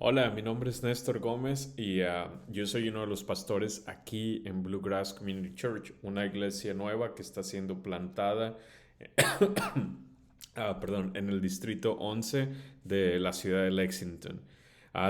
Hola, mi nombre es Néstor Gómez y yo soy uno de los pastores aquí en Bluegrass Community Church, una iglesia nueva que está siendo plantada en el distrito 11 de la ciudad de Lexington.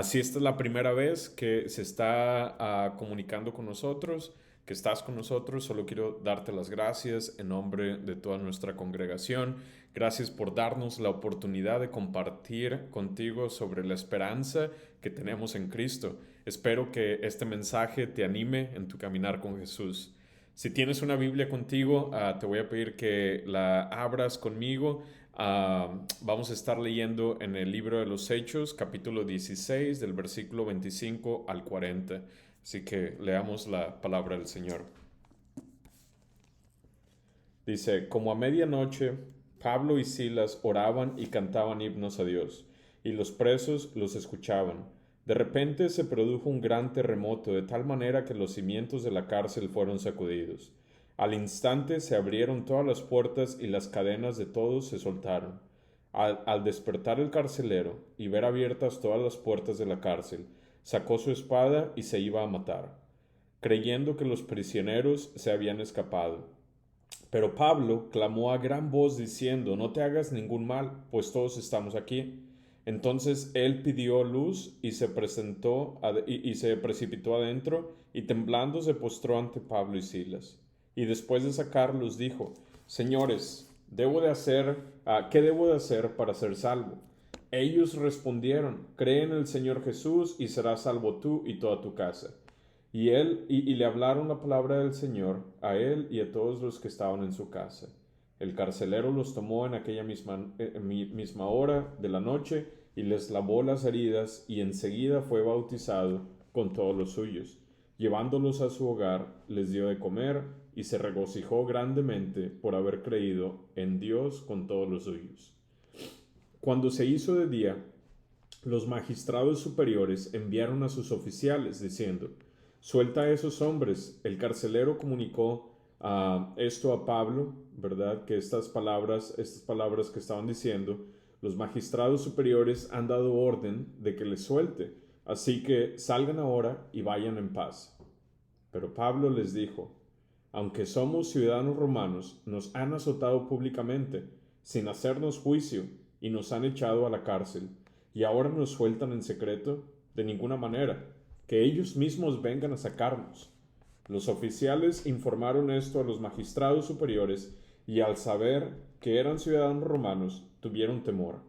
Si esta es la primera vez que se está comunicando con nosotros, que estás con nosotros, solo quiero darte las gracias en nombre de toda nuestra congregación. Gracias por darnos la oportunidad de compartir contigo sobre la esperanza que tenemos en Cristo. Espero que este mensaje te anime en tu caminar con Jesús. Si tienes una Biblia contigo, te voy a pedir que la abras conmigo. Vamos a estar leyendo en el libro de los Hechos, capítulo 16, del versículo 25 al 40. Así que leamos la palabra del Señor. Dice, como a medianoche, Pablo y Silas oraban y cantaban himnos a Dios, y los presos los escuchaban. De repente se produjo un gran terremoto, de tal manera que los cimientos de la cárcel fueron sacudidos. Al instante se abrieron todas las puertas y las cadenas de todos se soltaron. Al despertar el carcelero y ver abiertas todas las puertas de la cárcel, sacó su espada y se iba a matar, creyendo que los prisioneros se habían escapado. Pero Pablo clamó a gran voz diciendo, no te hagas ningún mal, pues todos estamos aquí. Entonces él pidió luz y se precipitó adentro y temblando se postró ante Pablo y Silas. Y después de sacarlos dijo, señores, ¿qué debo de hacer para ser salvo? Ellos respondieron, cree en el Señor Jesús y serás salvo tú y toda tu casa. Y le hablaron la palabra del Señor a él y a todos los que estaban en su casa. El carcelero los tomó en aquella misma hora de la noche y les lavó las heridas y enseguida fue bautizado con todos los suyos. Llevándolos a su hogar, les dio de comer y se regocijó grandemente por haber creído en Dios con todos los suyos. Cuando se hizo de día, los magistrados superiores enviaron a sus oficiales diciendo, suelta a esos hombres. El carcelero comunicó esto a Pablo, ¿verdad? Que estas palabras que estaban diciendo, los magistrados superiores han dado orden de que les suelte, así que salgan ahora y vayan en paz. Pero Pablo les dijo, aunque somos ciudadanos romanos, nos han azotado públicamente, sin hacernos juicio, y nos han echado a la cárcel, y ahora nos sueltan en secreto. De ninguna manera, que ellos mismos vengan a sacarnos. Los oficiales informaron esto a los magistrados superiores, y al saber que eran ciudadanos romanos, tuvieron temor.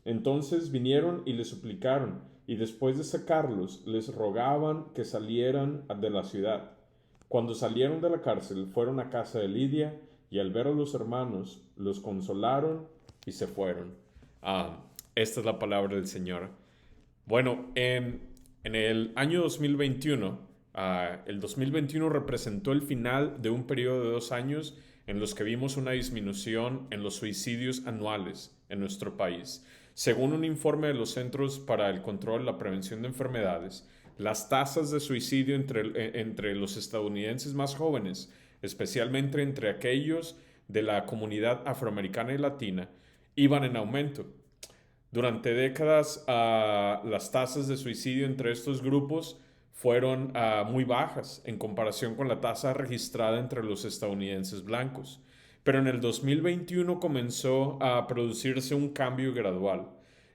Entonces vinieron y les suplicaron, y después de sacarlos, les rogaban que salieran de la ciudad. Cuando salieron de la cárcel, fueron a casa de Lidia, y al ver a los hermanos, los consolaron y se fueron. Esta es la palabra del Señor. Bueno, en el año 2021, el 2021 representó el final de un periodo de 2 años en los que vimos una disminución en los suicidios anuales en nuestro país. Según un informe de los Centros para el Control y la Prevención de Enfermedades, las tasas de suicidio entre los estadounidenses más jóvenes, especialmente entre aquellos de la comunidad afroamericana y latina, iban en aumento. Durante décadas, las tasas de suicidio entre estos grupos fueron muy bajas en comparación con la tasa registrada entre los estadounidenses blancos. Pero en el 2021 comenzó a producirse un cambio gradual,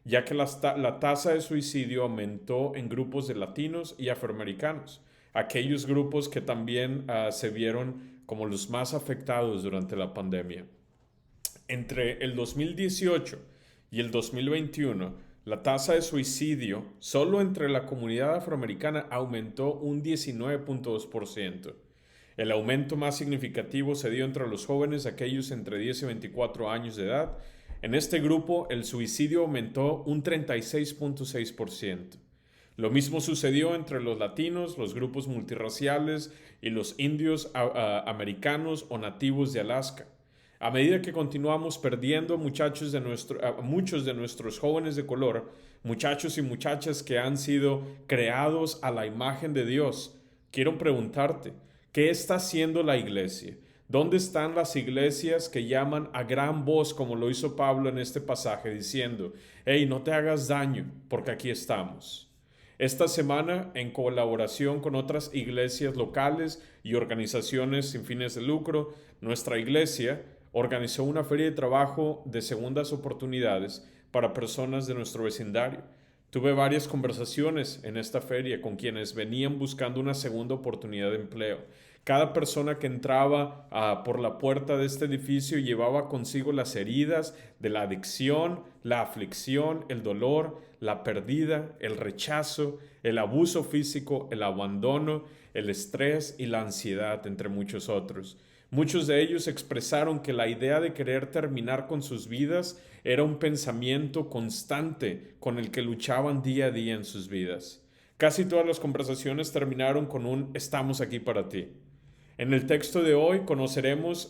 ya que la tasa de suicidio aumentó en grupos de latinos y afroamericanos, aquellos grupos que también se vieron como los más afectados durante la pandemia. Entre el 2018 y el 2021, la tasa de suicidio solo entre la comunidad afroamericana aumentó un 19.2%. El aumento más significativo se dio entre los jóvenes, aquellos entre 10 y 24 años de edad. En este grupo, el suicidio aumentó un 36.6%. Lo mismo sucedió entre los latinos, los grupos multirraciales y los indios americanos o nativos de Alaska. A medida que continuamos perdiendo muchos de nuestros jóvenes de color, muchachos y muchachas que han sido creados a la imagen de Dios, quiero preguntarte, ¿qué está haciendo la iglesia? ¿Dónde están las iglesias que llaman a gran voz como lo hizo Pablo en este pasaje diciendo, hey, no te hagas daño porque aquí estamos? Esta semana, en colaboración con otras iglesias locales y organizaciones sin fines de lucro, nuestra iglesia organizó una feria de trabajo de segundas oportunidades para personas de nuestro vecindario. Tuve varias conversaciones en esta feria con quienes venían buscando una segunda oportunidad de empleo. Cada persona que entraba por la puerta de este edificio llevaba consigo las heridas de la adicción, la aflicción, el dolor, la pérdida, el rechazo, el abuso físico, el abandono, el estrés y la ansiedad, entre muchos otros. Muchos de ellos expresaron que la idea de querer terminar con sus vidas era un pensamiento constante con el que luchaban día a día en sus vidas. Casi todas las conversaciones terminaron con un "estamos aquí para ti". En el texto de hoy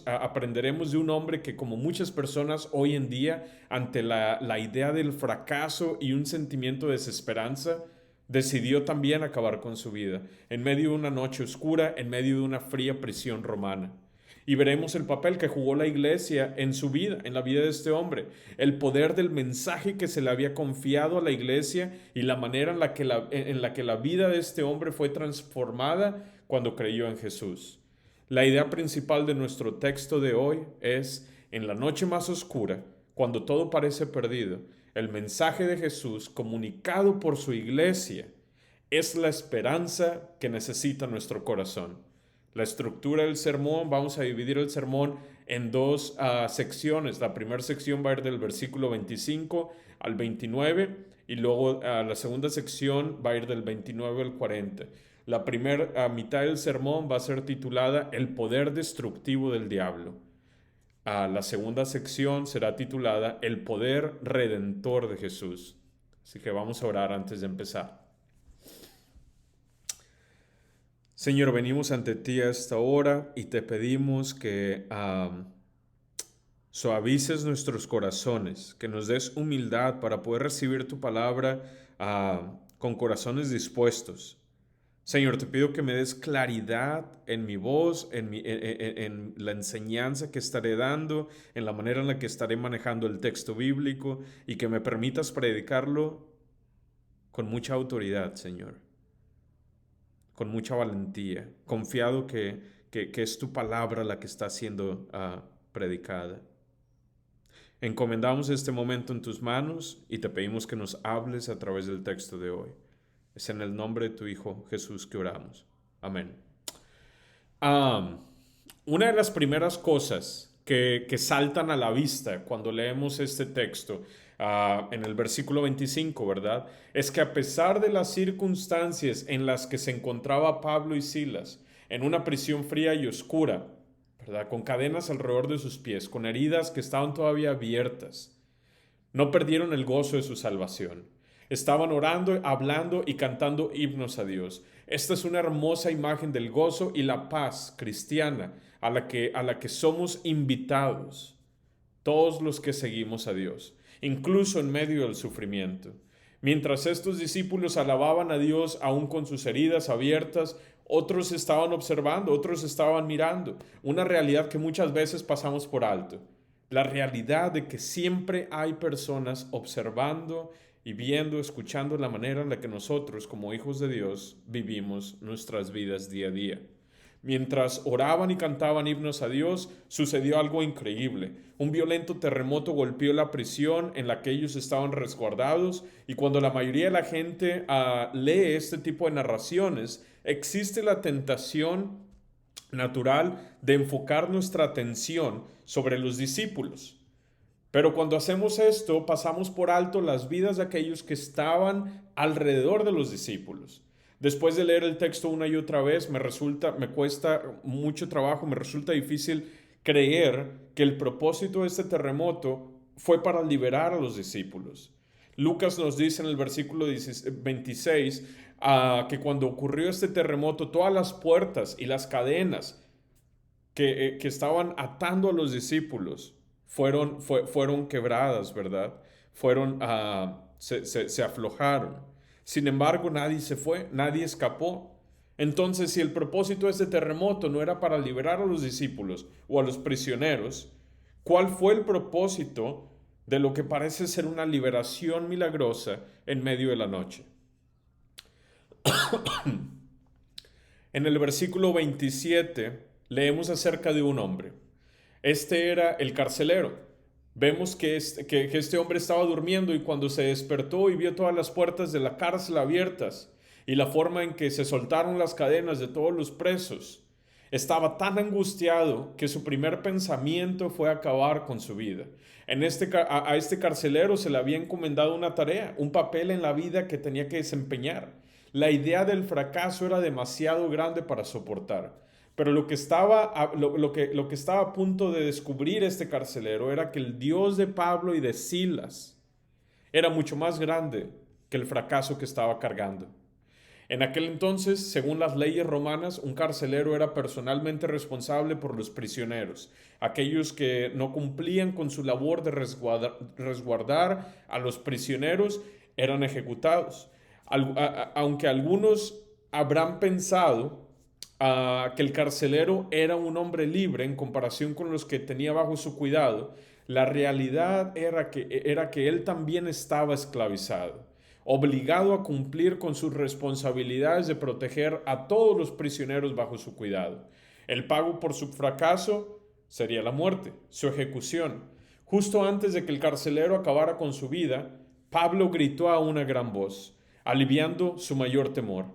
aprenderemos de un hombre que, como muchas personas hoy en día, ante la idea del fracaso y un sentimiento de desesperanza, decidió también acabar con su vida, en medio de una noche oscura, en medio de una fría prisión romana. Y veremos el papel que jugó la iglesia en su vida, en la vida de este hombre, el poder del mensaje que se le había confiado a la iglesia y la manera en la que la vida de este hombre fue transformada cuando creyó en Jesús. La idea principal de nuestro texto de hoy es: en la noche más oscura, cuando todo parece perdido, el mensaje de Jesús comunicado por su iglesia es la esperanza que necesita nuestro corazón. La estructura del sermón, vamos a dividir el sermón en dos secciones. La primera sección va a ir del versículo 25 al 29 y luego la segunda sección va a ir del 29 al 40. La primera mitad del sermón va a ser titulada "El poder destructivo del diablo". La segunda sección será titulada "El poder redentor de Jesús". Así que vamos a orar antes de empezar. Señor, venimos ante ti a esta hora y te pedimos que suavices nuestros corazones, que nos des humildad para poder recibir tu palabra con corazones dispuestos. Señor, te pido que me des claridad en mi voz, en la enseñanza que estaré dando, en la manera en la que estaré manejando el texto bíblico, y que me permitas predicarlo con mucha autoridad, Señor, con mucha valentía, confiado que es tu palabra la que está siendo predicada. Encomendamos este momento en tus manos y te pedimos que nos hables a través del texto de hoy. Es en el nombre de tu Hijo Jesús que oramos. Amén. Una de las primeras cosas que saltan a la vista cuando leemos este texto, en el versículo 25, ¿verdad? Es que a pesar de las circunstancias en las que se encontraba Pablo y Silas, en una prisión fría y oscura, ¿verdad? Con cadenas alrededor de sus pies, con heridas que estaban todavía abiertas, no perdieron el gozo de su salvación. Estaban orando, hablando y cantando himnos a Dios. Esta es una hermosa imagen del gozo y la paz cristiana a la que somos invitados todos los que seguimos a Dios, incluso en medio del sufrimiento. Mientras estos discípulos alababan a Dios aún con sus heridas abiertas, otros estaban observando, otros estaban mirando, una realidad que muchas veces pasamos por alto. La realidad de que siempre hay personas observando y viendo, escuchando la manera en la que nosotros, como hijos de Dios, vivimos nuestras vidas día a día. Mientras oraban y cantaban himnos a Dios, sucedió algo increíble. Un violento terremoto golpeó la prisión en la que ellos estaban resguardados, y cuando la mayoría de la gente lee este tipo de narraciones, existe la tentación natural de enfocar nuestra atención sobre los discípulos. Pero cuando hacemos esto, pasamos por alto las vidas de aquellos que estaban alrededor de los discípulos. Después de leer el texto una y otra vez, me cuesta mucho trabajo, me resulta difícil creer que el propósito de este terremoto fue para liberar a los discípulos. Lucas nos dice en el versículo 26 que cuando ocurrió este terremoto, todas las puertas y las cadenas que estaban atando a los discípulos fueron quebradas, ¿verdad? Se aflojaron. Sin embargo, nadie se fue, nadie escapó. Entonces, si el propósito de este terremoto no era para liberar a los discípulos o a los prisioneros, ¿cuál fue el propósito de lo que parece ser una liberación milagrosa en medio de la noche? En el versículo 27 leemos acerca de un hombre. Este era el carcelero. Vemos que este hombre estaba durmiendo y cuando se despertó y vio todas las puertas de la cárcel abiertas y la forma en que se soltaron las cadenas de todos los presos, estaba tan angustiado que su primer pensamiento fue acabar con su vida. A este carcelero se le había encomendado una tarea, un papel en la vida que tenía que desempeñar. La idea del fracaso era demasiado grande para soportar. Pero lo que estaba a punto de descubrir este carcelero era que el Dios de Pablo y de Silas era mucho más grande que el fracaso que estaba cargando. En aquel entonces, según las leyes romanas, un carcelero era personalmente responsable por los prisioneros. Aquellos que no cumplían con su labor de resguardar a los prisioneros eran ejecutados. Aunque algunos habrán pensado que el carcelero era un hombre libre en comparación con los que tenía bajo su cuidado, la realidad era que él también estaba esclavizado, obligado a cumplir con sus responsabilidades de proteger a todos los prisioneros bajo su cuidado. El pago por su fracaso sería la muerte, su ejecución. Justo antes de que el carcelero acabara con su vida, Pablo gritó a una gran voz, aliviando su mayor temor.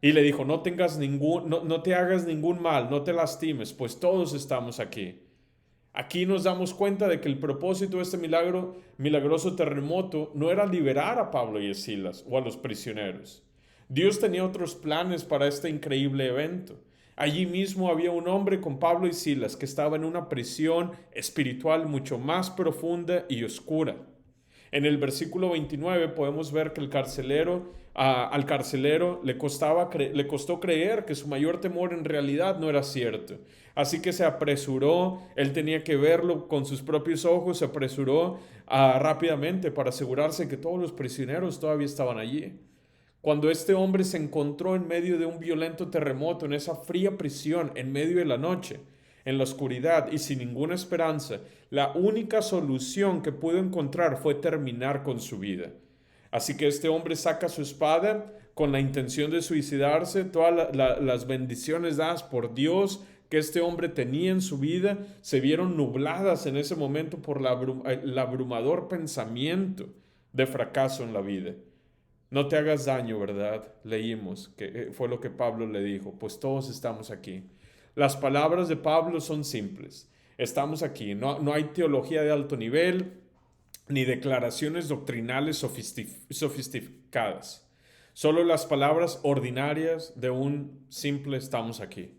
Y le dijo, no te hagas ningún mal, no te lastimes, pues todos estamos aquí. Aquí nos damos cuenta de que el propósito de este milagroso terremoto no era liberar a Pablo y a Silas o a los prisioneros. Dios tenía otros planes para este increíble evento. Allí mismo había un hombre con Pablo y Silas que estaba en una prisión espiritual mucho más profunda y oscura. En el versículo 29 podemos ver que al carcelero le costó creer que su mayor temor en realidad no era cierto. Así que se apresuró, él tenía que verlo con sus propios ojos, se apresuró rápidamente para asegurarse que todos los prisioneros todavía estaban allí. Cuando este hombre se encontró en medio de un violento terremoto, en esa fría prisión, en medio de la noche, en la oscuridad y sin ninguna esperanza, la única solución que pudo encontrar fue terminar con su vida. Así que este hombre saca su espada con la intención de suicidarse. Las bendiciones dadas por Dios que este hombre tenía en su vida se vieron nubladas en ese momento por el abrumador pensamiento de fracaso en la vida. No te hagas daño, ¿verdad? Leímos que fue lo que Pablo le dijo, pues todos estamos aquí. Las palabras de Pablo son simples. Estamos aquí, no hay teología de alto nivel ni declaraciones doctrinales sofisticadas. Solo las palabras ordinarias de un simple estamos aquí.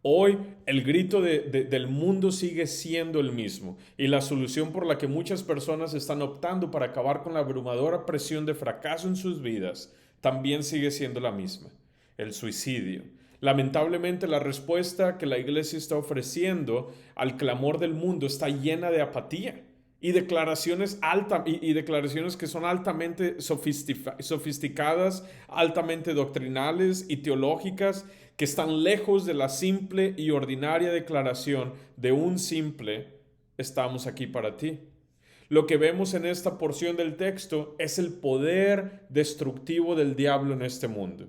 Hoy el grito del mundo sigue siendo el mismo y la solución por la que muchas personas están optando para acabar con la abrumadora presión de fracaso en sus vidas también sigue siendo la misma, el suicidio. Lamentablemente la respuesta que la iglesia está ofreciendo al clamor del mundo está llena de apatía y declaraciones que son altamente sofisticadas, altamente doctrinales y teológicas, que están lejos de la simple y ordinaria declaración de un simple estamos aquí para ti. Lo que vemos en esta porción del texto es el poder destructivo del diablo en este mundo.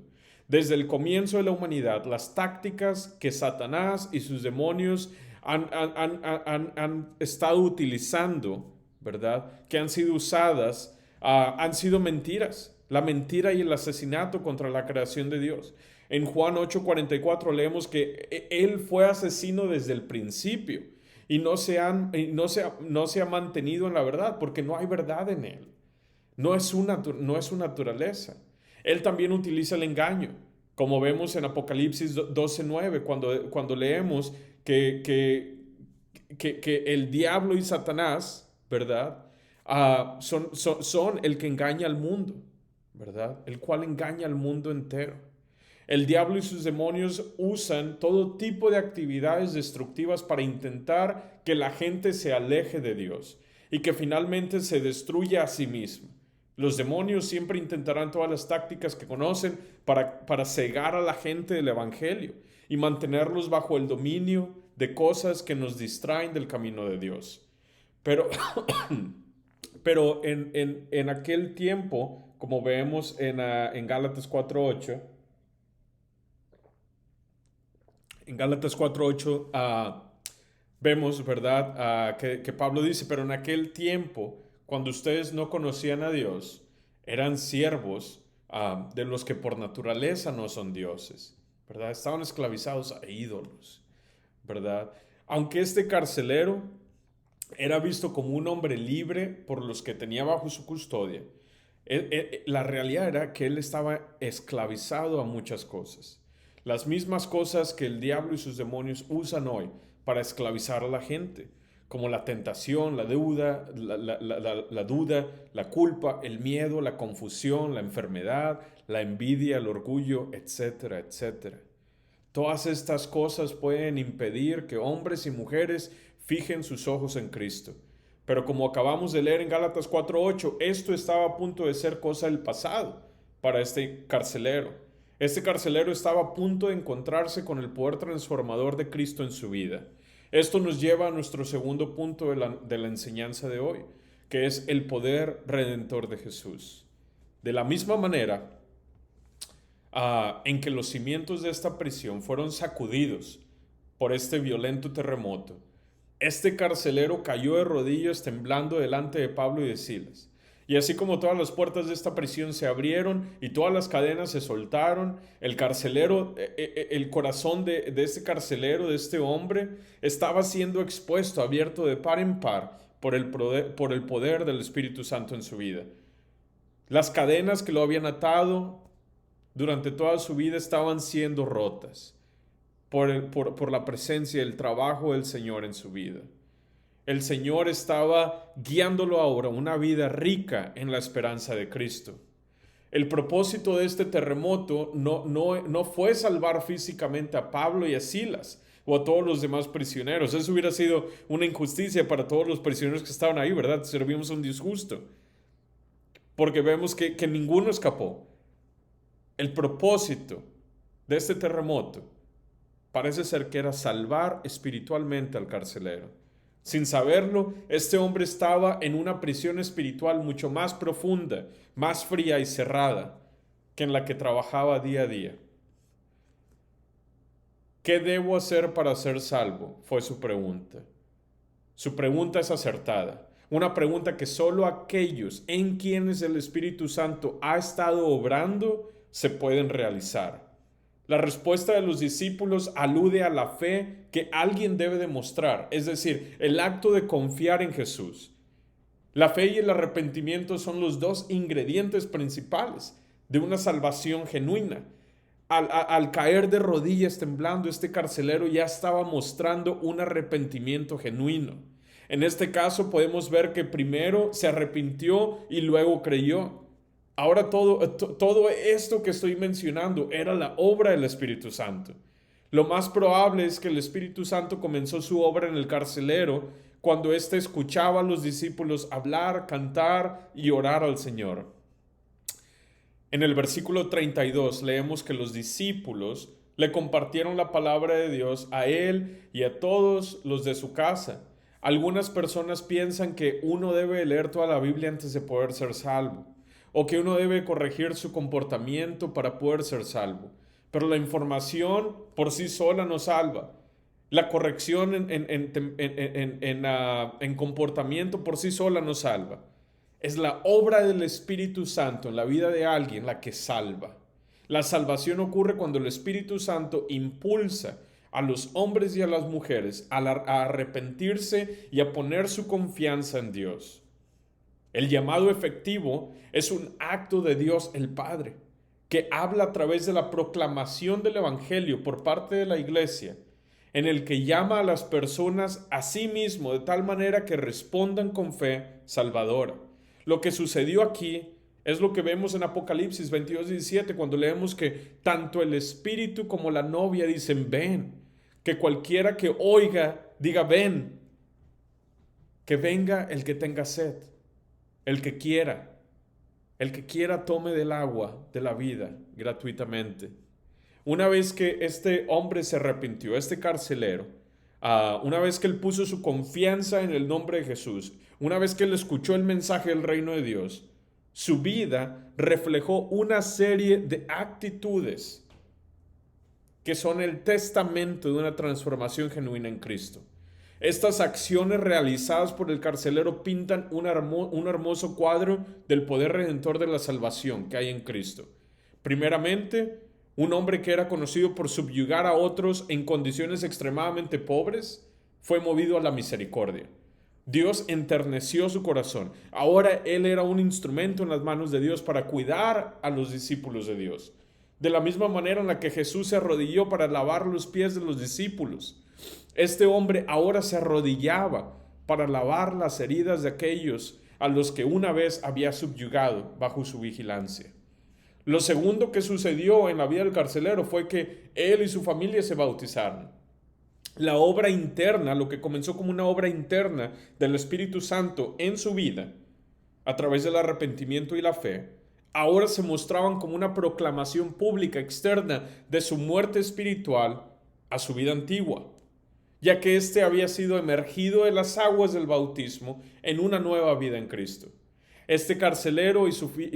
Desde el comienzo de la humanidad, las tácticas que Satanás y sus demonios han estado utilizando, ¿verdad? Que han sido usadas, han sido mentiras. La mentira y el asesinato contra la creación de Dios. En Juan 8:44 leemos que Él fue asesino desde el principio y no se ha mantenido en la verdad porque no hay verdad en Él. No es su naturaleza. Él también utiliza el engaño, como vemos en Apocalipsis 12:9, cuando leemos que el diablo y Satanás, ¿verdad? Son el que engaña al mundo, ¿verdad? El cual engaña al mundo entero. El diablo y sus demonios usan todo tipo de actividades destructivas para intentar que la gente se aleje de Dios y que finalmente se destruya a sí mismo. Los demonios siempre intentarán todas las tácticas que conocen para cegar a la gente del Evangelio y mantenerlos bajo el dominio de cosas que nos distraen del camino de Dios. Pero, pero en aquel tiempo, como vemos en Gálatas 4:8, En Gálatas 4:8 vemos, ¿verdad? Que Pablo dice, pero en aquel tiempo, cuando ustedes no conocían a Dios, eran siervos de los que por naturaleza no son dioses, ¿verdad? Estaban esclavizados a ídolos, ¿verdad? Aunque este carcelero era visto como un hombre libre por los que tenía bajo su custodia, la realidad era que él estaba esclavizado a muchas cosas. Las mismas cosas que el diablo y sus demonios usan hoy para esclavizar a la gente, como la tentación, la deuda, la duda, la culpa, el miedo, la confusión, la enfermedad, la envidia, el orgullo, etcétera, etcétera. Todas estas cosas pueden impedir que hombres y mujeres fijen sus ojos en Cristo. Pero como acabamos de leer en Gálatas 4:8, esto estaba a punto de ser cosa del pasado para este carcelero. Este carcelero estaba a punto de encontrarse con el poder transformador de Cristo en su vida. Esto nos lleva a nuestro segundo punto de la enseñanza de hoy, que es el poder redentor de Jesús. De la misma manera en que los cimientos de esta prisión fueron sacudidos por este violento terremoto, este carcelero cayó de rodillas temblando delante de Pablo y de Silas. Y así como todas las puertas de esta prisión se abrieron y todas las cadenas se soltaron, el carcelero, el corazón de este carcelero, de este hombre, estaba siendo expuesto, abierto de par en par por el poder del Espíritu Santo en su vida. Las cadenas que lo habían atado durante toda su vida estaban siendo rotas por la presencia y el trabajo del Señor en su vida. El Señor estaba guiándolo ahora a una vida rica en la esperanza de Cristo. El propósito de este terremoto no fue salvar físicamente a Pablo y a Silas o a todos los demás prisioneros. Eso hubiera sido una injusticia para todos los prisioneros que estaban ahí, ¿verdad? Servimos un disgusto. Porque vemos que ninguno escapó. El propósito de este terremoto parece ser que era salvar espiritualmente al carcelero. Sin saberlo, este hombre estaba en una prisión espiritual mucho más profunda, más fría y cerrada que en la que trabajaba día a día. ¿Qué debo hacer para ser salvo?, fue su pregunta. Su pregunta es acertada. Una pregunta que solo aquellos en quienes el Espíritu Santo ha estado obrando se pueden realizar. La respuesta de los discípulos alude a la fe que alguien debe demostrar, es decir, el acto de confiar en Jesús. La fe y el arrepentimiento son los dos ingredientes principales de una salvación genuina. Al caer de rodillas temblando, este carcelero ya estaba mostrando un arrepentimiento genuino. En este caso podemos ver que primero se arrepintió y luego creyó. Ahora todo esto que estoy mencionando era la obra del Espíritu Santo. Lo más probable es que el Espíritu Santo comenzó su obra en el carcelero cuando éste escuchaba a los discípulos hablar, cantar y orar al Señor. En el versículo 32 leemos que los discípulos le compartieron la palabra de Dios a él y a todos los de su casa. Algunas personas piensan que uno debe leer toda la Biblia antes de poder ser salvo, o que uno debe corregir su comportamiento para poder ser salvo. Pero la información por sí sola no salva. La corrección en comportamiento por sí sola no salva. Es la obra del Espíritu Santo en la vida de alguien la que salva. La salvación ocurre cuando el Espíritu Santo impulsa a los hombres y a las mujeres a arrepentirse y a poner su confianza en Dios. El llamado efectivo es un acto de Dios el Padre, que habla a través de la proclamación del Evangelio por parte de la Iglesia, en el que llama a las personas a sí mismo de tal manera que respondan con fe salvadora. Lo que sucedió aquí es lo que vemos en Apocalipsis 22:17, cuando leemos que tanto el Espíritu como la novia dicen ven, que cualquiera que oiga diga ven, que venga el que tenga sed. El que quiera tome del agua de la vida gratuitamente. Una vez que este hombre se arrepintió, este carcelero, una vez que él puso su confianza en el nombre de Jesús, una vez que él escuchó el mensaje del reino de Dios, su vida reflejó una serie de actitudes que son el testamento de una transformación genuina en Cristo. Estas acciones realizadas por el carcelero pintan un hermoso cuadro del poder redentor de la salvación que hay en Cristo. Primeramente, un hombre que era conocido por subyugar a otros en condiciones extremadamente pobres, fue movido a la misericordia. Dios enterneció su corazón. Ahora él era un instrumento en las manos de Dios para cuidar a los discípulos de Dios. De la misma manera en la que Jesús se arrodilló para lavar los pies de los discípulos, este hombre ahora se arrodillaba para lavar las heridas de aquellos a los que una vez había subyugado bajo su vigilancia. Lo segundo que sucedió en la vida del carcelero fue que él y su familia se bautizaron. La obra interna, lo que comenzó como una obra interna del Espíritu Santo en su vida, a través del arrepentimiento y la fe, ahora se mostraban como una proclamación pública externa de su muerte espiritual a su vida antigua, ya que éste había sido emergido de las aguas del bautismo en una nueva vida en Cristo. Este carcelero y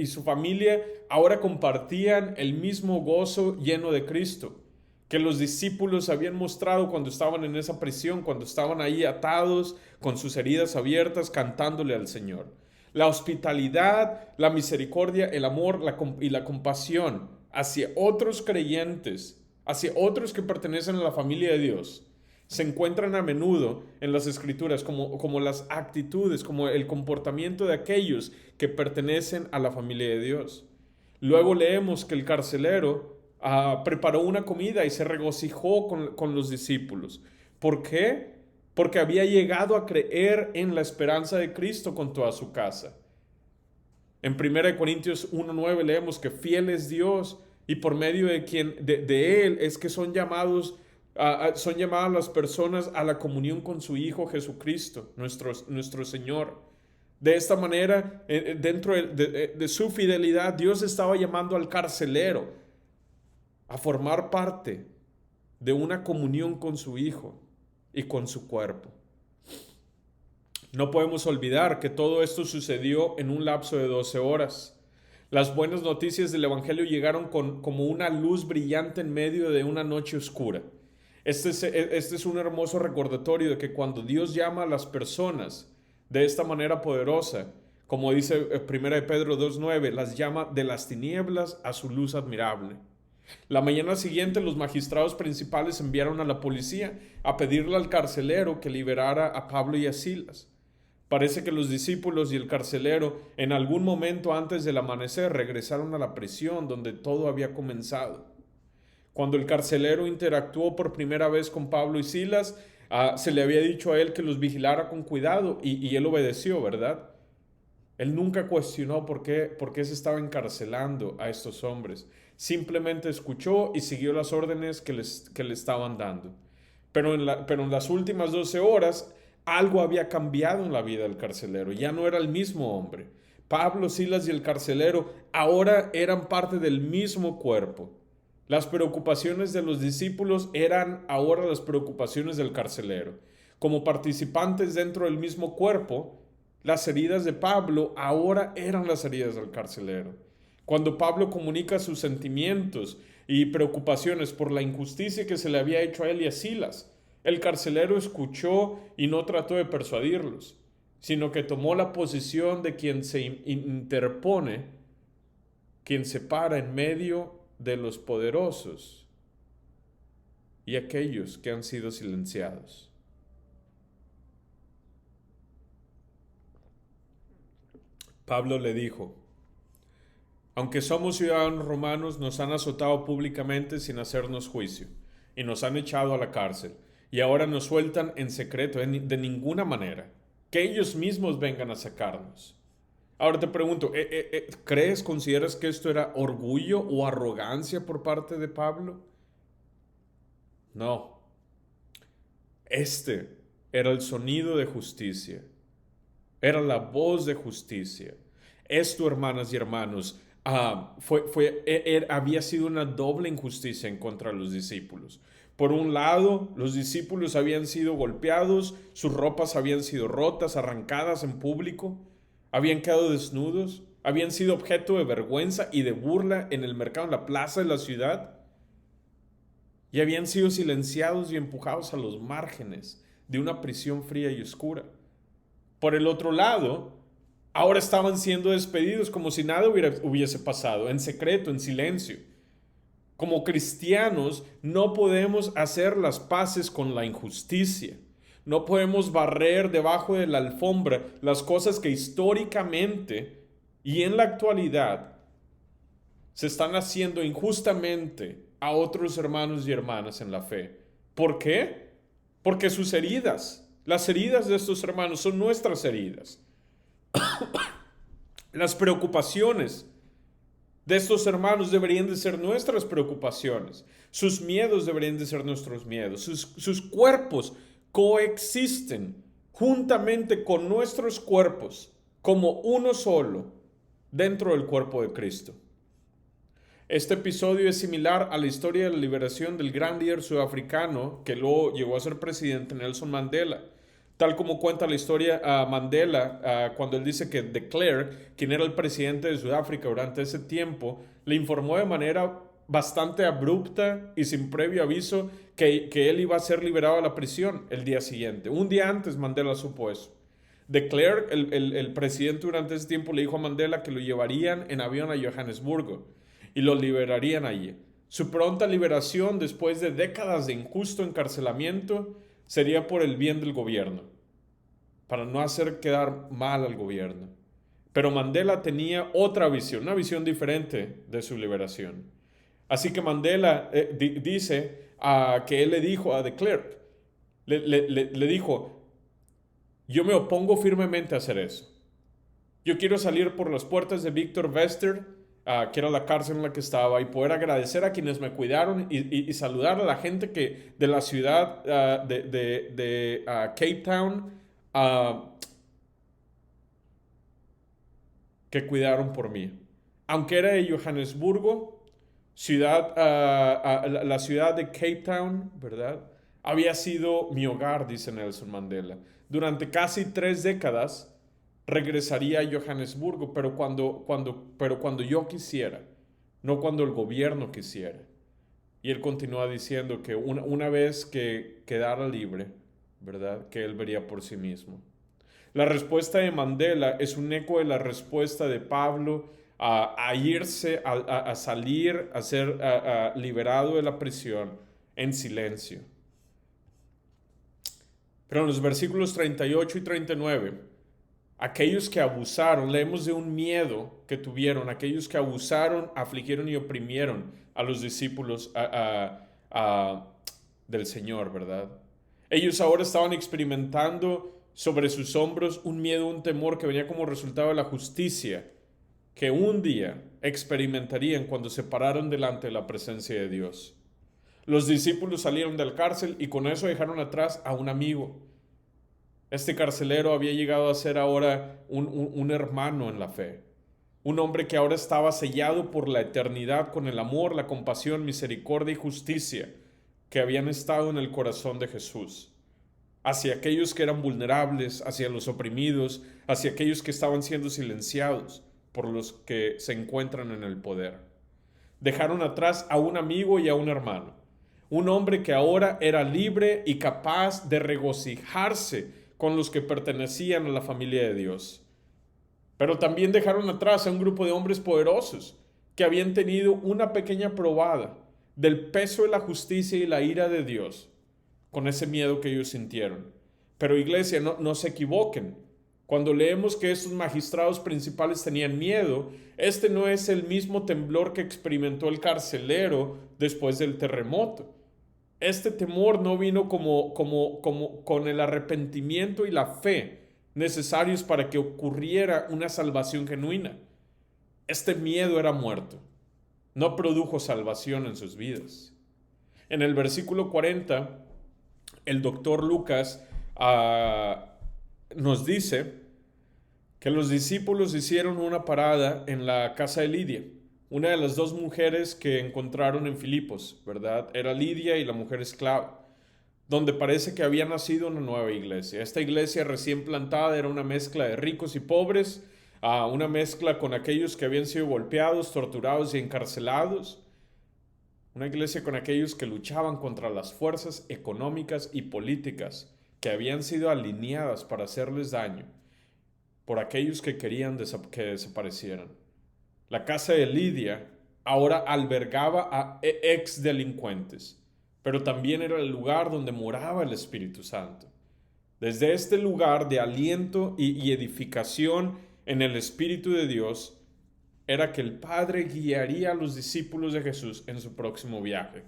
su familia ahora compartían el mismo gozo lleno de Cristo que los discípulos habían mostrado cuando estaban en esa prisión, cuando estaban ahí atados con sus heridas abiertas, cantándole al Señor. La hospitalidad, la misericordia, el amor y la compasión hacia otros creyentes, hacia otros que pertenecen a la familia de Dios, se encuentran a menudo en las Escrituras como las actitudes, como el comportamiento de aquellos que pertenecen a la familia de Dios. Luego leemos que el carcelero preparó una comida y se regocijó con los discípulos. ¿Por qué? Porque había llegado a creer en la esperanza de Cristo con toda su casa. En 1 Corintios 1:9 leemos que fiel es Dios y por medio de Él es que son llamadas las personas a la comunión con su Hijo Jesucristo, nuestro Señor. De esta manera, dentro de su fidelidad, Dios estaba llamando al carcelero a formar parte de una comunión con su Hijo y con su cuerpo. No podemos olvidar que todo esto sucedió en un lapso de 12 horas. Las buenas noticias del Evangelio llegaron como una luz brillante en medio de una noche oscura. Este es un hermoso recordatorio de que cuando Dios llama a las personas de esta manera poderosa, como dice 1 Pedro 2:9, las llama de las tinieblas a su luz admirable. La mañana siguiente los magistrados principales enviaron a la policía a pedirle al carcelero que liberara a Pablo y a Silas. Parece que los discípulos y el carcelero en algún momento antes del amanecer regresaron a la prisión donde todo había comenzado. Cuando el carcelero interactuó por primera vez con Pablo y Silas, se le había dicho a él que los vigilara con cuidado y él obedeció, ¿verdad? Él nunca cuestionó por qué se estaba encarcelando a estos hombres. Simplemente escuchó y siguió las órdenes que le estaban dando. Pero en las últimas 12 horas, algo había cambiado en la vida del carcelero. Ya no era el mismo hombre. Pablo, Silas y el carcelero ahora eran parte del mismo cuerpo. Las preocupaciones de los discípulos eran ahora las preocupaciones del carcelero. Como participantes dentro del mismo cuerpo, las heridas de Pablo ahora eran las heridas del carcelero. Cuando Pablo comunica sus sentimientos y preocupaciones por la injusticia que se le había hecho a él y a Silas, el carcelero escuchó y no trató de persuadirlos, sino que tomó la posición de quien se interpone, quien se para en medio de los poderosos y aquellos que han sido silenciados. Pablo le dijo: aunque somos ciudadanos romanos, nos han azotado públicamente sin hacernos juicio, y nos han echado a la cárcel, y ahora nos sueltan en secreto, de ninguna manera, que ellos mismos vengan a sacarnos. Ahora te pregunto, consideras que esto era orgullo o arrogancia por parte de Pablo? No. Este era el sonido de justicia. Era la voz de justicia. Esto, hermanas y hermanos, había sido una doble injusticia en contra de los discípulos. Por un lado, los discípulos habían sido golpeados, sus ropas habían sido rotas, arrancadas en público, habían quedado desnudos, habían sido objeto de vergüenza y de burla en el mercado, en la plaza de la ciudad. y habían sido silenciados y empujados a los márgenes de una prisión fría y oscura. Por el otro lado, ahora estaban siendo despedidos como si nada hubiese pasado, en secreto, en silencio. Como cristianos no podemos hacer las paces con la injusticia. No podemos barrer debajo de la alfombra las cosas que históricamente y en la actualidad se están haciendo injustamente a otros hermanos y hermanas en la fe. ¿Por qué? Porque sus heridas, las heridas de estos hermanos son nuestras heridas. Las preocupaciones de estos hermanos deberían de ser nuestras preocupaciones. Sus miedos deberían de ser nuestros miedos. Sus cuerpos coexisten juntamente con nuestros cuerpos como uno solo dentro del cuerpo de Cristo. Este episodio es similar a la historia de la liberación del gran líder sudafricano que luego llegó a ser presidente, Nelson Mandela. Tal como cuenta la historia Mandela, cuando él dice que de Klerk, quien era el presidente de Sudáfrica durante ese tiempo, le informó de manera bastante abrupta y sin previo aviso que él iba a ser liberado de la prisión el día siguiente. Un día antes Mandela supo eso. De Klerk, el presidente durante ese tiempo le dijo a Mandela que lo llevarían en avión a Johannesburgo y lo liberarían allí. Su pronta liberación después de décadas de injusto encarcelamiento sería por el bien del gobierno, para no hacer quedar mal al gobierno. Pero Mandela tenía otra visión, una visión diferente de su liberación. Así que Mandela dice que él le dijo a de Klerk, le dijo, yo me opongo firmemente a hacer eso. Yo quiero salir por las puertas de Victor Verster, que era la cárcel en la que estaba, y poder agradecer a quienes me cuidaron y saludar a la gente de la ciudad de Cape Town que cuidaron por mí. Aunque era de Johannesburgo, la ciudad de Cape Town, ¿verdad? Había sido mi hogar, dice Nelson Mandela. Durante casi 3 décadas regresaría a Johannesburgo, pero cuando yo quisiera, no cuando el gobierno quisiera. Y él continúa diciendo que una vez que quedara libre, ¿verdad? Que él vería por sí mismo. La respuesta de Mandela es un eco de la respuesta de Pablo a irse, a salir, a ser liberado de la prisión en silencio. Pero en los versículos 38 y 39, aquellos que abusaron, leemos de un miedo que tuvieron, aquellos que abusaron, afligieron y oprimieron a los discípulos del Señor, ¿verdad? Ellos ahora estaban experimentando sobre sus hombros un miedo, un temor que venía como resultado de la justicia que un día experimentarían cuando se pararon delante de la presencia de Dios. Los discípulos salieron de la cárcel y con eso dejaron atrás a un amigo. Este carcelero había llegado a ser ahora un hermano en la fe, un hombre que ahora estaba sellado por la eternidad con el amor, la compasión, misericordia y justicia que habían estado en el corazón de Jesús, hacia aquellos que eran vulnerables, hacia los oprimidos, hacia aquellos que estaban siendo silenciados por los que se encuentran en el poder. Dejaron atrás a un amigo y a un hermano, un hombre que ahora era libre y capaz de regocijarse con los que pertenecían a la familia de Dios. Pero también dejaron atrás a un grupo de hombres poderosos que habían tenido una pequeña probada del peso de la justicia y la ira de Dios con ese miedo que ellos sintieron. Pero iglesia, no se equivoquen. Cuando leemos que estos magistrados principales tenían miedo, este no es el mismo temblor que experimentó el carcelero después del terremoto. Este temor no vino con el arrepentimiento y la fe necesarios para que ocurriera una salvación genuina. Este miedo era muerto. No produjo salvación en sus vidas. En el versículo 40, el doctor Lucas nos dice que los discípulos hicieron una parada en la casa de Lidia, una de las 2 mujeres que encontraron en Filipos, ¿verdad? Era Lidia y la mujer esclava, donde parece que había nacido una nueva iglesia. Esta iglesia recién plantada era una mezcla de ricos y pobres, una mezcla con aquellos que habían sido golpeados, torturados y encarcelados. una iglesia con aquellos que luchaban contra las fuerzas económicas y políticas que habían sido alineadas para hacerles daño por aquellos que querían que desaparecieran. La casa de Lidia ahora albergaba a ex delincuentes, pero también era el lugar donde moraba el Espíritu Santo. Desde este lugar de aliento y edificación en el Espíritu de Dios, era que el Padre guiaría a los discípulos de Jesús en su próximo viaje.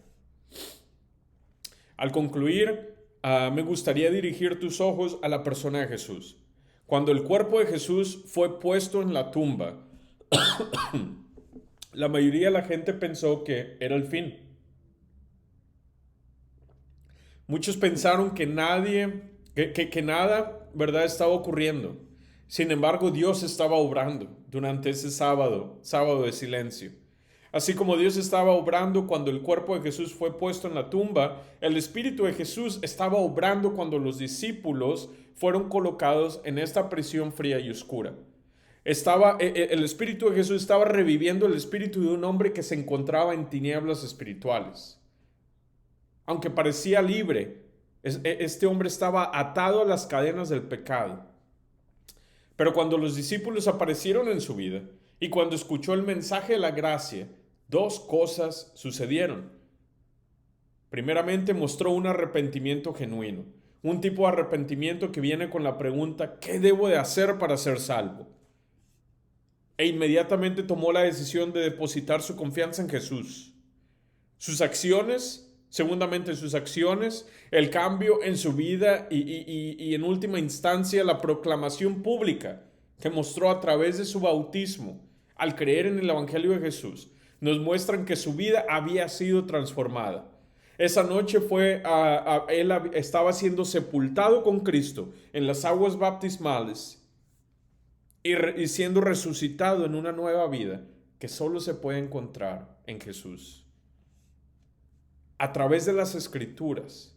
Al concluir, me gustaría dirigir tus ojos a la persona de Jesús. Cuando el cuerpo de Jesús fue puesto en la tumba, la mayoría de la gente pensó que era el fin. Muchos pensaron que nada, ¿verdad?, estaba ocurriendo. Sin embargo, Dios estaba obrando durante ese sábado de silencio. Así como Dios estaba obrando cuando el cuerpo de Jesús fue puesto en la tumba, el Espíritu de Jesús estaba obrando cuando los discípulos fueron colocados en esta prisión fría y oscura. El Espíritu de Jesús estaba reviviendo el espíritu de un hombre que se encontraba en tinieblas espirituales. Aunque parecía libre, este hombre estaba atado a las cadenas del pecado. Pero cuando los discípulos aparecieron en su vida y cuando escuchó el mensaje de la gracia, dos cosas sucedieron. Primeramente, mostró un arrepentimiento genuino, un tipo de arrepentimiento que viene con la pregunta: ¿qué debo de hacer para ser salvo? E inmediatamente tomó la decisión de depositar su confianza en Jesús. Sus acciones, segundamente sus acciones, el cambio en su vida y en última instancia la proclamación pública que mostró a través de su bautismo al creer en el Evangelio de Jesús, nos muestran que su vida había sido transformada. Esa noche él estaba siendo sepultado con Cristo en las aguas bautismales y siendo resucitado en una nueva vida que solo se puede encontrar en Jesús. A través de las Escrituras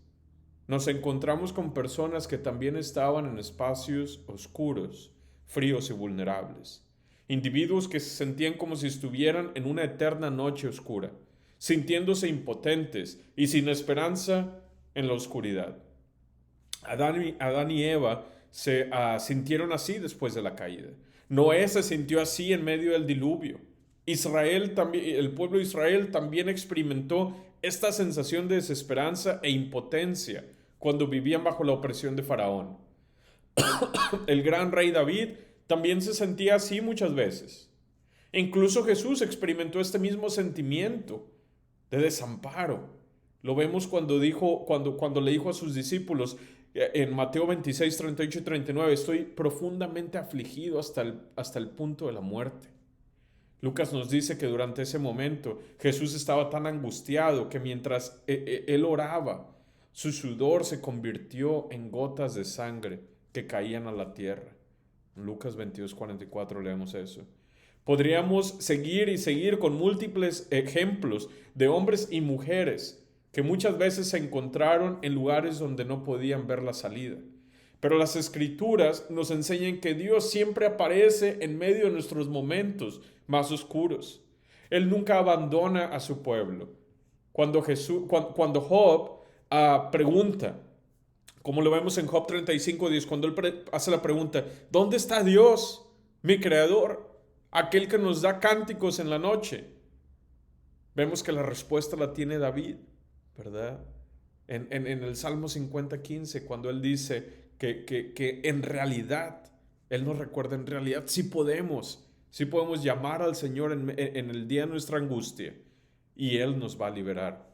nos encontramos con personas que también estaban en espacios oscuros, fríos y vulnerables. Individuos que se sentían como si estuvieran en una eterna noche oscura, sintiéndose impotentes y sin esperanza en la oscuridad. Adán y Eva se sintieron así después de la caída. Noé se sintió así en medio del diluvio. El pueblo de Israel también experimentó esta sensación de desesperanza e impotencia cuando vivían bajo la opresión de Faraón. El gran rey David también se sentía así muchas veces. Incluso Jesús experimentó este mismo sentimiento de desamparo. Lo vemos cuando le dijo a sus discípulos en Mateo 26, 38 y 39, estoy profundamente afligido hasta el punto de la muerte. Lucas nos dice que durante ese momento Jesús estaba tan angustiado que mientras él oraba, su sudor se convirtió en gotas de sangre que caían a la tierra. En Lucas 22, 44 leemos eso. Podríamos seguir y seguir con múltiples ejemplos de hombres y mujeres que muchas veces se encontraron en lugares donde no podían ver la salida. Pero las Escrituras nos enseñan que Dios siempre aparece en medio de nuestros momentos más oscuros. Él nunca abandona a su pueblo. Cuando Job pregunta, como lo vemos en Job 35:10, cuando él hace la pregunta, ¿dónde está Dios, mi creador, aquel que nos da cánticos en la noche? Vemos que la respuesta la tiene David, ¿verdad? En el Salmo 50:15, cuando él dice que en realidad, él nos recuerda, en realidad sí podemos llamar al Señor en el día de nuestra angustia y Él nos va a liberar.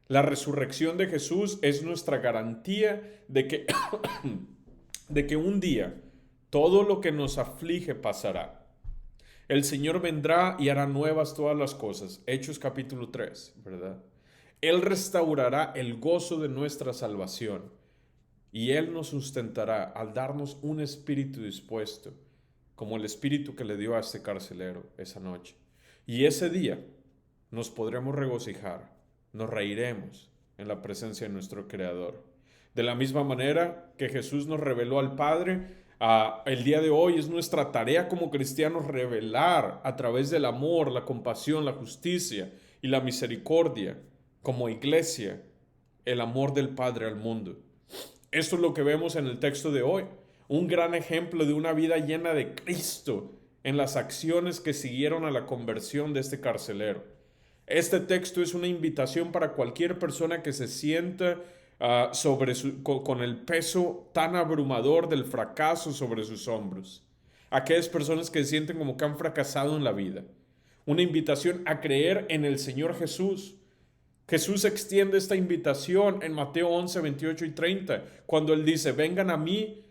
La resurrección de Jesús es nuestra garantía de que un día todo lo que nos aflige pasará. El Señor vendrá y hará nuevas todas las cosas. Hechos capítulo 3, ¿verdad? Él restaurará el gozo de nuestra salvación y Él nos sustentará al darnos un espíritu dispuesto, como el espíritu que le dio a este carcelero esa noche. Y ese día nos podremos regocijar, nos reiremos en la presencia de nuestro Creador. De la misma manera que Jesús nos reveló al Padre, el día de hoy es nuestra tarea como cristianos revelar a través del amor, la compasión, la justicia y la misericordia como iglesia, el amor del Padre al mundo. Esto es lo que vemos en el texto de hoy. Un gran ejemplo de una vida llena de Cristo en las acciones que siguieron a la conversión de este carcelero. Este texto es una invitación para cualquier persona que se sienta con el peso tan abrumador del fracaso sobre sus hombros. Aquellas personas que se sienten como que han fracasado en la vida. Una invitación a creer en el Señor Jesús. Jesús extiende esta invitación en Mateo 11, 28 y 30, cuando Él dice, vengan a mí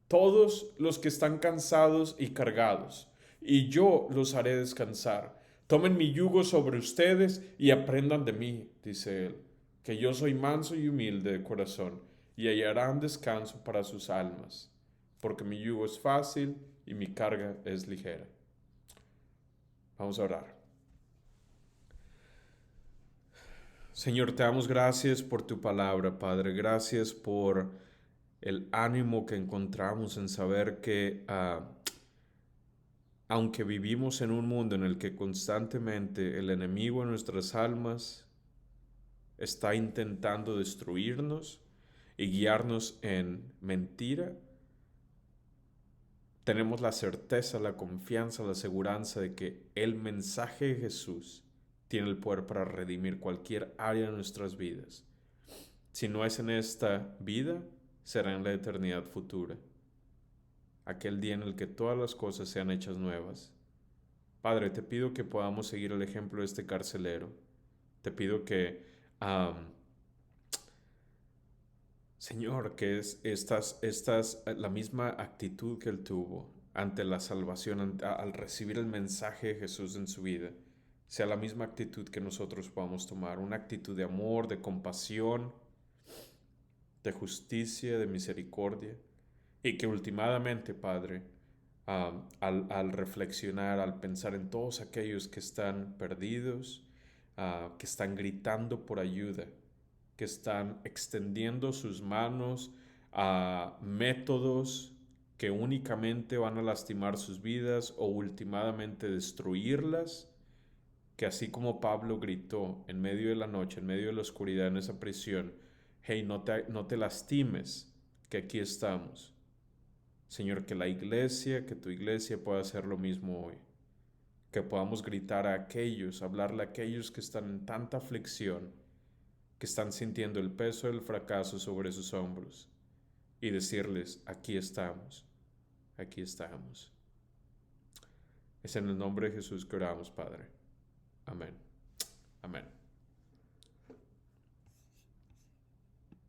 todos los que están cansados y cargados, y yo los haré descansar. Tomen mi yugo sobre ustedes y aprendan de mí, dice Él, que yo soy manso y humilde de corazón, y hallarán descanso para sus almas, porque mi yugo es fácil y mi carga es ligera. Vamos a orar. Señor, te damos gracias por tu palabra, Padre. Gracias por el ánimo que encontramos en saber que aunque vivimos en un mundo en el que constantemente el enemigo en nuestras almas está intentando destruirnos y guiarnos en mentira, tenemos la certeza, la confianza, la seguridad de que el mensaje de Jesús tiene el poder para redimir cualquier área de nuestras vidas. Si no es en esta vida, será en la eternidad futura, aquel día en el que todas las cosas sean hechas nuevas. Padre, te pido que podamos seguir el ejemplo de este carcelero. Te pido que, Señor, que la misma actitud que él tuvo ante la salvación, al recibir el mensaje de Jesús en su vida, sea la misma actitud que nosotros podamos tomar, una actitud de amor, de compasión, de justicia, de misericordia, y que últimamente, Padre, al reflexionar, al pensar en todos aquellos que están perdidos, que están gritando por ayuda, que están extendiendo sus manos a métodos que únicamente van a lastimar sus vidas o últimamente destruirlas, que así como Pablo gritó en medio de la noche, en medio de la oscuridad en esa prisión, hey, no te lastimes, que aquí estamos. Señor, que tu iglesia pueda hacer lo mismo hoy. Que podamos gritar a aquellos, hablarle a aquellos que están en tanta aflicción, que están sintiendo el peso del fracaso sobre sus hombros, y decirles, aquí estamos, aquí estamos. Es en el nombre de Jesús que oramos, Padre. Amén.